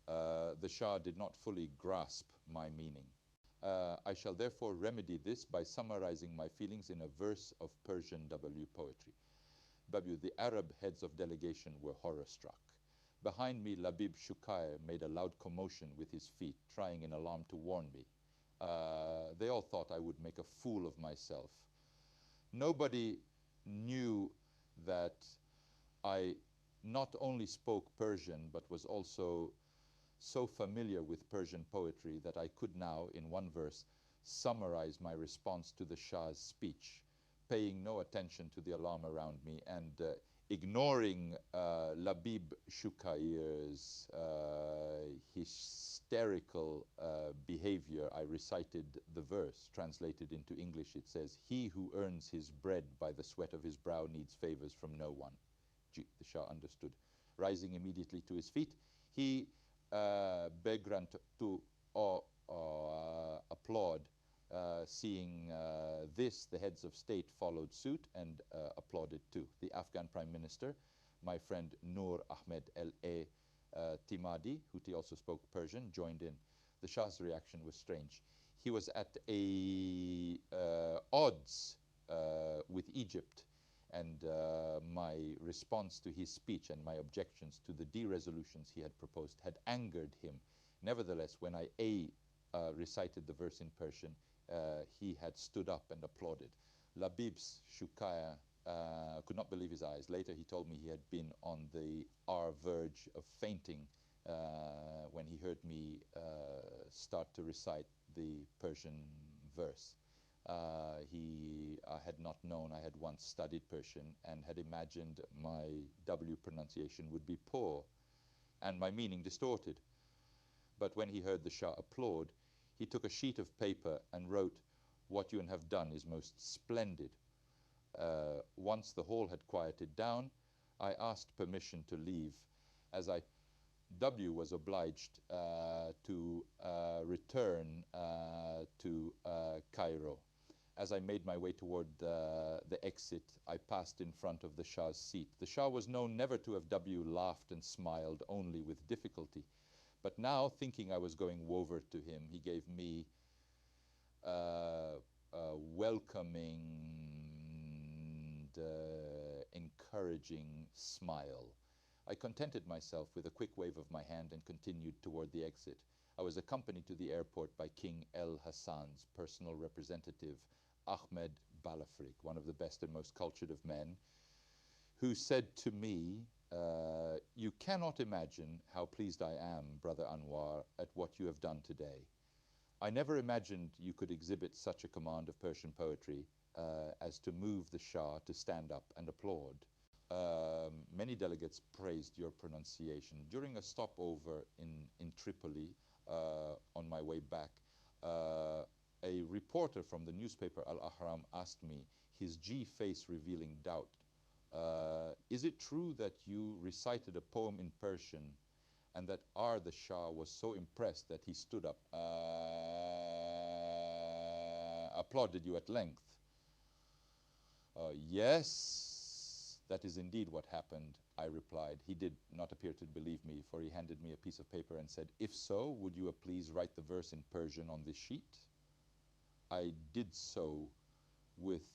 [SPEAKER 1] the Shah did not fully grasp my meaning. I shall therefore remedy this by summarizing my feelings in a verse of Persian W poetry. W, the Arab heads of delegation were horror-struck. Behind me, Labib Shukair made a loud commotion with his feet, trying in alarm to warn me. They all thought I would make a fool of myself. Nobody knew that I not only spoke Persian, but was also so familiar with Persian poetry that I could now, in one verse, summarize my response to the Shah's speech, paying no attention to the alarm around me and ignoring Labib Shukair's hysterical behavior. I recited the verse. Translated into English, it says, "He who earns his bread by the sweat of his brow needs favors from no one." The Shah understood. Rising immediately to his feet, he began to applaud. Seeing this, the heads of state followed suit and applauded too. The Afghan Prime Minister, my friend Noor Ahmed El-A Timadi, who also spoke Persian, joined in. The Shah's reaction was strange. He was at odds with Egypt, and my response to his speech and my objections to the resolutions he had proposed had angered him. Nevertheless, when I recited the verse in Persian, he had stood up and applauded. Labib's Shukair could not believe his eyes. Later he told me he had been on the verge of fainting when he heard me start to recite the Persian verse. He had not known I had once studied Persian and had imagined my W pronunciation would be poor and my meaning distorted. But when he heard the Shah applaud, he took a sheet of paper and wrote, "What you have done is most splendid." Once the hall had quieted down, I asked permission to leave, as W was obliged to return to Cairo. As I made my way toward the exit, I passed in front of the Shah's seat. The Shah was known never to have W laughed and smiled, only with difficulty. But now, thinking I was going over to him, he gave me a welcoming and encouraging smile. I contented myself with a quick wave of my hand and continued toward the exit. I was accompanied to the airport by King El Hassan's personal representative, Ahmed Balafrik, one of the best and most cultured of men, who said to me, "You cannot imagine how pleased I am, Brother Anwar, at what you have done today. I never imagined you could exhibit such a command of Persian poetry as to move the Shah to stand up and applaud." Many delegates praised your pronunciation. During a stopover in Tripoli, on my way back, a reporter from the newspaper Al-Ahram asked me, his G-face revealing doubt, "Is it true that you recited a poem in Persian and that the Shah was so impressed that he stood up, applauded you at length?" "Yes, that is indeed what happened," I replied. He did not appear to believe me, for he handed me a piece of paper and said, "If so, would you please write the verse in Persian on this sheet?" I did so with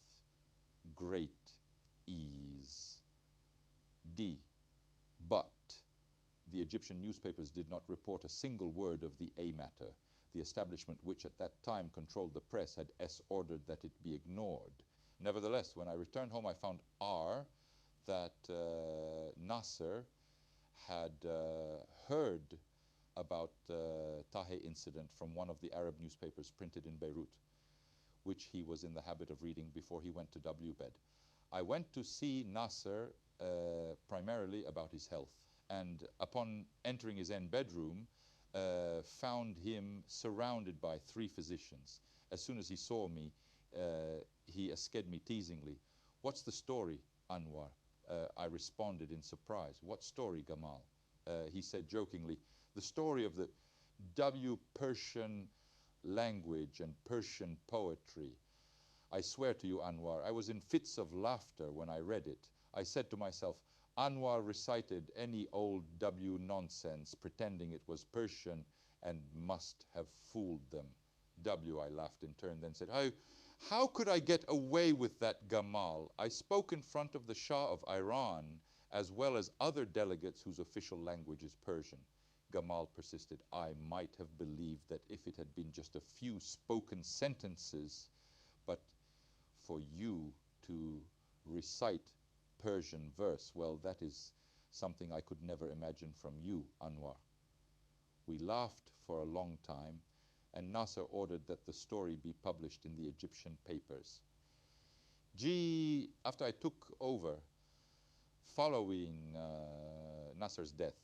[SPEAKER 1] great ease. D. But the Egyptian newspapers did not report a single word of the A matter. The establishment which at that time controlled the press had ordered that it be ignored. Nevertheless, when I returned home, I found that Nasser had heard about the Tahe incident from one of the Arab newspapers printed in Beirut, which he was in the habit of reading before he went to W bed. I went to see Nasser primarily about his health, and upon entering his own bedroom, found him surrounded by 3 physicians. As soon as he saw me, he asked me teasingly, "What's the story, Anwar? I responded in surprise. "What story, Gamal?" He said jokingly, "The story of the Persian language and Persian poetry. I swear to you, Anwar, I was in fits of laughter when I read it. I said to myself, Anwar recited any old nonsense, pretending it was Persian, and must have fooled them." I laughed in turn, then said, how could I get away with that, Gamal? I spoke in front of the Shah of Iran, as well as other delegates whose official language is Persian. Gamal persisted, "I might have believed that if it had been just a few spoken sentences, but for you to recite Persian verse, well, that is something I could never imagine from you, Anwar." We laughed for a long time, and Nasser ordered that the story be published in the Egyptian papers. After I took over, following Nasser's death,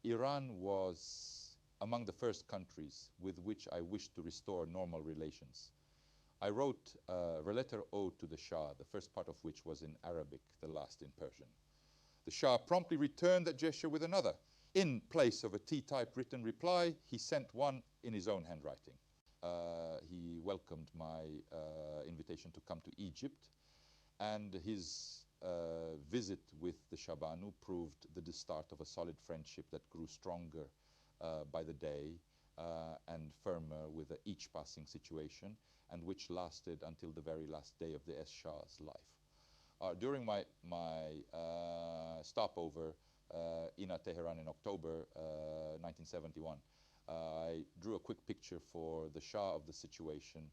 [SPEAKER 1] Iran was among the first countries with which I wished to restore normal relations. I wrote a letter ode to the Shah, the first part of which was in Arabic, the last in Persian. The Shah promptly returned that gesture with another. In place of a T-type written reply, he sent one in his own handwriting. He welcomed my invitation to come to Egypt, and his visit with the Shah Banu proved the start of a solid friendship that grew stronger by the day and firmer with each passing situation, and which lasted until the very last day of the Shah's life. During my stopover in Tehran in October 1971, I drew a quick picture for the Shah of the situation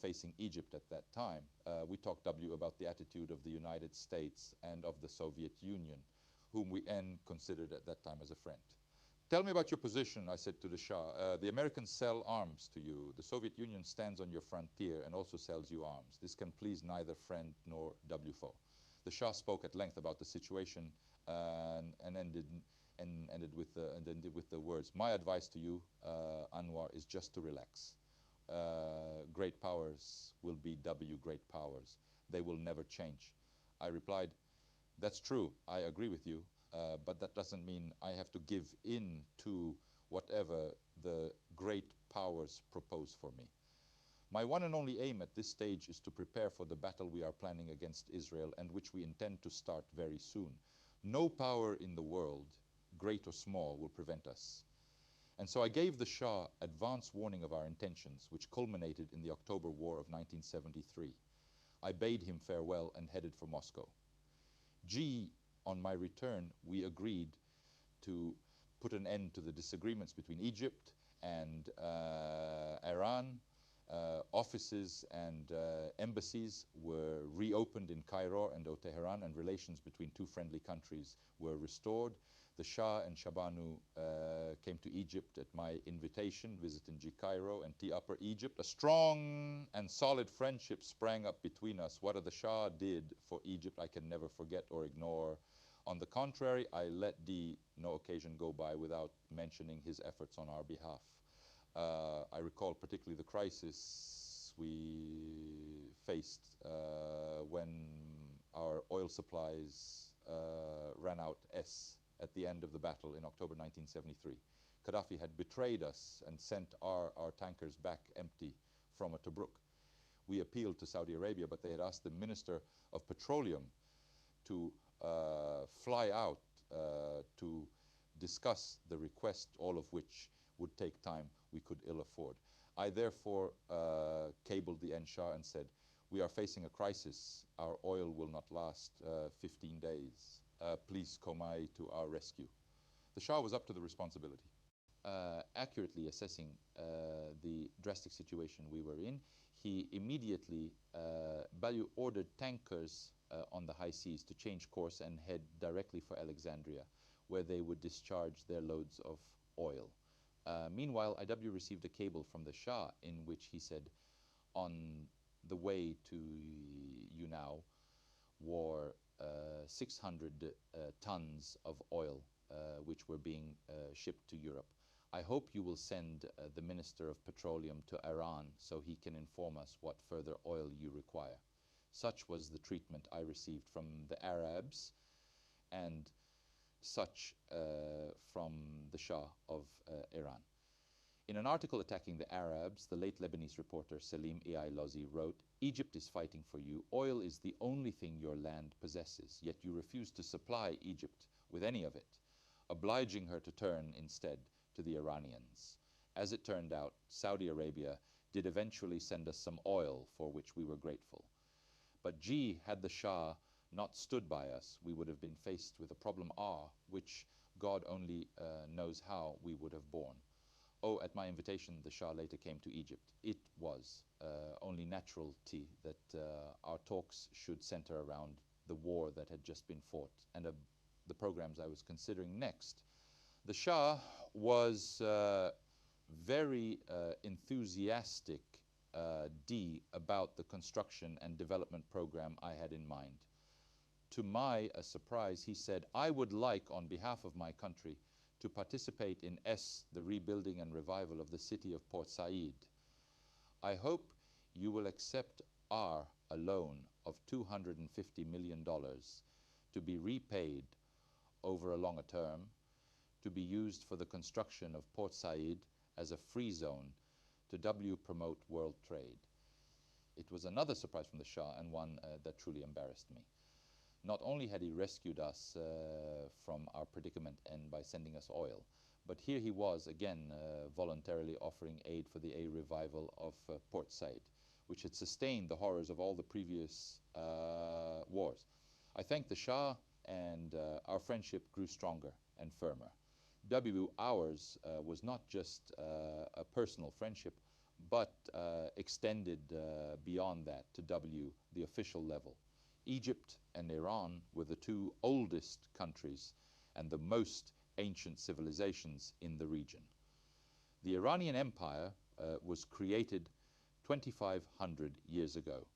[SPEAKER 1] facing Egypt at that time. We talked, about the attitude of the United States and of the Soviet Union, whom we considered at that time as a friend. "Tell me about your position," I said to the Shah. "The Americans sell arms to you. The Soviet Union stands on your frontier and also sells you arms. This can please neither friend nor foe." The Shah spoke at length about the situation and ended with the words, "My advice to you, Anwar, is just to relax. Great powers will be great powers. They will never change." I replied, "That's true, I agree with you, but that doesn't mean I have to give in to whatever the great powers propose for me. My one and only aim at this stage is to prepare for the battle we are planning against Israel, and which we intend to start very soon. No power in the world, great or small, will prevent us." And so I gave the Shah advance warning of our intentions, which culminated in the October War of 1973. I bade him farewell and headed for Moscow. On my return, we agreed to put an end to the disagreements between Egypt and Iran. Offices and embassies were reopened in Cairo and Tehran, and relations between two friendly countries were restored. The Shah and Shah Banu came to Egypt at my invitation, visiting Cairo and Upper Egypt. A strong and solid friendship sprang up between us. What the Shah did for Egypt I can never forget or ignore. On the contrary, I let no occasion go by without mentioning his efforts on our behalf. I recall particularly the crisis we faced when our oil supplies ran out at the end of the battle in October 1973. Gaddafi had betrayed us and sent our tankers back empty from Tobruk. We appealed to Saudi Arabia, but they had asked the Minister of Petroleum to fly out to discuss the request, all of which would take time we could ill afford. I therefore cabled the Shah and said, "We are facing a crisis. Our oil will not last 15 days. Please come to our rescue." The Shah was up to the responsibility. Accurately assessing the drastic situation we were in, he immediately ordered tankers on the high seas to change course and head directly for Alexandria, where they would discharge their loads of oil. Meanwhile, IW received a cable from the Shah in which he said, "On the way to you now were 600 tons of oil which were being shipped to Europe. I hope you will send the Minister of Petroleum to Iran so he can inform us what further oil you require." Such was the treatment I received from the Arabs, and such from the Shah of Iran. In an article attacking the Arabs, the late Lebanese reporter Salim Lozi wrote, "Egypt is fighting for you. Oil is the only thing your land possesses, yet you refuse to supply Egypt with any of it, obliging her to turn instead to the Iranians. As it turned out, Saudi Arabia did eventually send us some oil, for which we were grateful. But had the Shah not stood by us, we would have been faced with a problem which God only knows how we would have borne. Oh, at my invitation, the Shah later came to Egypt. It was only naturality that our talks should center around the war that had just been fought and the programs I was considering next. The Shah was very enthusiastic about the construction and development program I had in mind. To my surprise, he said, "I would like, on behalf of my country, to participate in the rebuilding and revival of the city of Port Said. I hope you will accept a loan of $250 million to be repaid over a longer term, to be used for the construction of Port Said as a free zone to promote world trade." It was another surprise from the Shah, and one that truly embarrassed me. Not only had he rescued us from our predicament and by sending us oil, but here he was again voluntarily offering aid for the revival of Port Said, which had sustained the horrors of all the previous wars. I thanked the Shah, and our friendship grew stronger and firmer. Ours was not just a personal friendship, but extended beyond that to the official level. Egypt and Iran were the two oldest countries and the most ancient civilizations in the region. The Iranian Empire was created 2,500 years ago,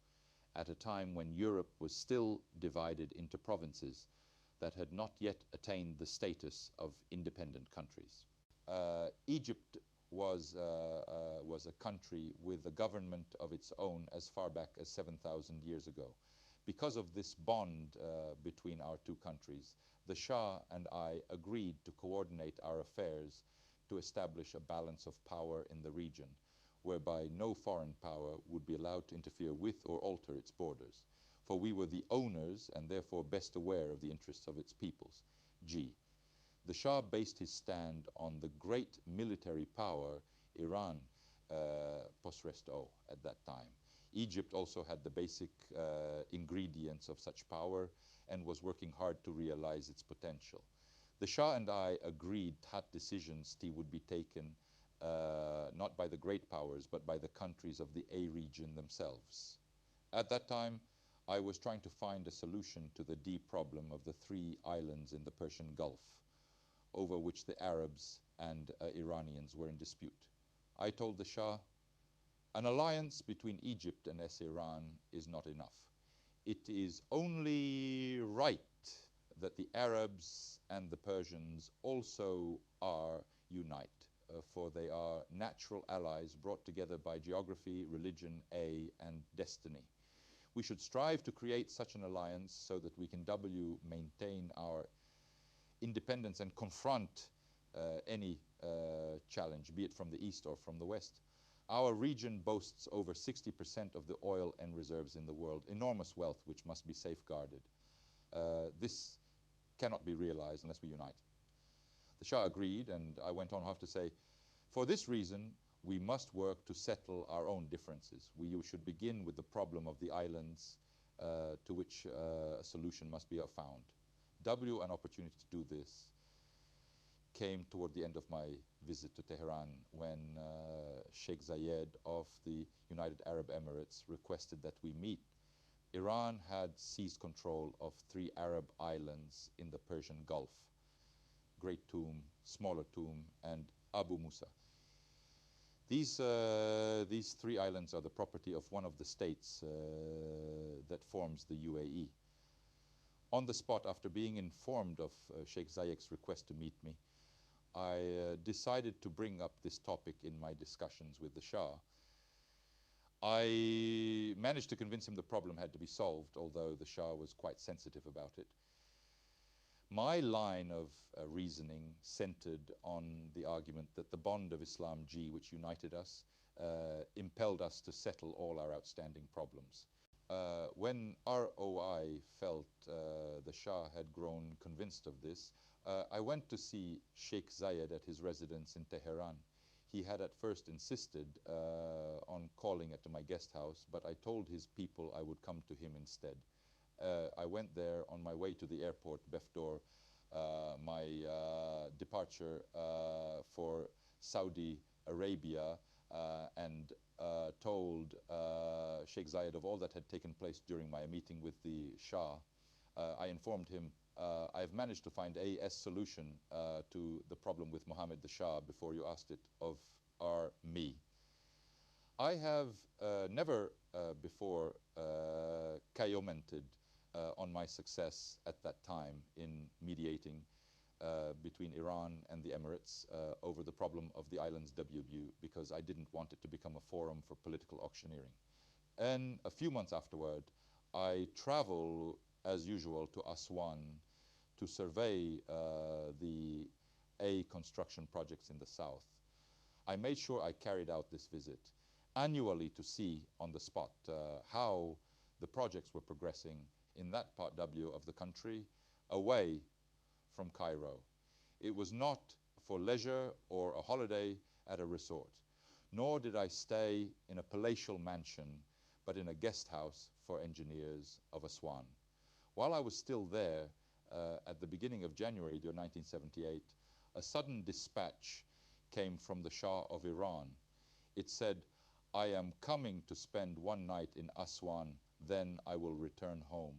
[SPEAKER 1] at a time when Europe was still divided into provinces that had not yet attained the status of independent countries. Egypt was a country with a government of its own as far back as 7,000 years ago. Because of this bond between our two countries, the Shah and I agreed to coordinate our affairs to establish a balance of power in the region, whereby no foreign power would be allowed to interfere with or alter its borders, for we were the owners and therefore best aware of the interests of its peoples. The Shah based his stand on the great military power Iran possessed at that time. Egypt also had the basic ingredients of such power and was working hard to realize its potential. The Shah and I agreed that decisions would be taken not by the great powers, but by the countries of the region themselves. At that time, I was trying to find a solution to the deep problem of the 3 islands in the Persian Gulf, over which the Arabs and Iranians were in dispute. I told the Shah, "An alliance between Egypt and Iran is not enough. It is only right that the Arabs and the Persians also unite, for they are natural allies brought together by geography, religion, and destiny. We should strive to create such an alliance so that we can maintain our independence and confront any challenge, be it from the east or from the west. Our region boasts over 60% of the oil and reserves in the world, enormous wealth which must be safeguarded. This cannot be realized unless we unite." The Shah agreed, and I went on to say, "For this reason, we must work to settle our own differences. We should begin with the problem of the islands, to which a solution must be found." An opportunity to do this came toward the end of my visit to Tehran, when Sheikh Zayed of the United Arab Emirates requested that we meet. Iran had seized control of 3 Arab islands in the Persian Gulf: Great Toom, Smaller Toom, and Abu Musa. These 3 islands are the property of one of the states that forms the UAE. On the spot, after being informed of Sheikh Zayed's request to meet me, I decided to bring up this topic in my discussions with the Shah. I managed to convince him the problem had to be solved, although the Shah was quite sensitive about it. My line of reasoning centered on the argument that the bond of Islam G, which united us, impelled us to settle all our outstanding problems. When ROI felt the Shah had grown convinced of this, I went to see Sheikh Zayed at his residence in Tehran. He had at first insisted on calling at my guest house, but I told his people I would come to him instead. I went there on my way to the airport, Befdor, my departure for Saudi Arabia, and told Sheikh Zayed of all that had taken place during my meeting with the Shah. I informed him I've managed to find a solution to the problem with Mohammed the Shah before you asked it of me. I have never before cayomented on my success at that time in mediating between Iran and the Emirates over the problem of the island's WU, because I didn't want it to become a forum for political auctioneering. And a few months afterward, I travel as usual to Aswan to survey the construction projects in the south. I made sure I carried out this visit annually to see on the spot how the projects were progressing in that part W of the country away from Cairo. It was not for leisure or a holiday at a resort, nor did I stay in a palatial mansion, but in a guest house for engineers of Aswan. While I was still there, at the beginning of January 1978, a sudden dispatch came from the Shah of Iran. It said, "I am coming to spend one night in Aswan, then I will return home."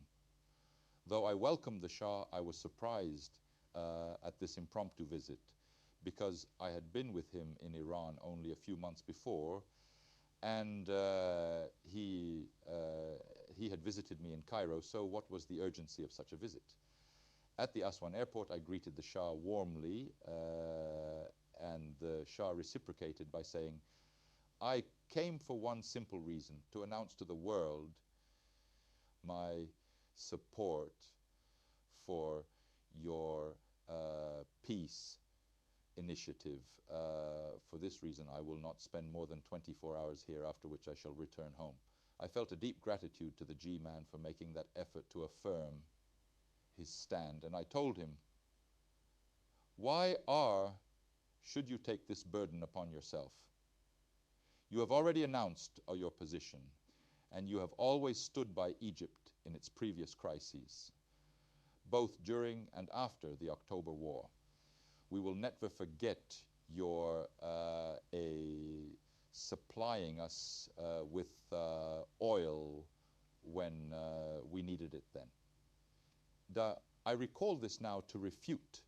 [SPEAKER 1] Though I welcomed the Shah, I was surprised at this impromptu visit, because I had been with him in Iran only a few months before, and he had visited me in Cairo, so what was the urgency of such a visit? At the Aswan airport, I greeted the Shah warmly, and the Shah reciprocated by saying, "I came for one simple reason, to announce to the world my support for your peace initiative. For this reason, I will not spend more than 24 hours here, after which I shall return home." I felt a deep gratitude to the G-man for making that effort to affirm his stand, and I told him, "Why should you take this burden upon yourself? You have already announced your position, and you have always stood by Egypt in its previous crises, both during and after the October War. We will never forget your supplying us with oil when we needed it then." I recall this now to refute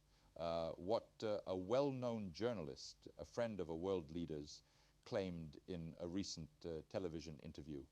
[SPEAKER 1] what a well-known journalist, a friend of a world leader's, claimed in a recent television interview.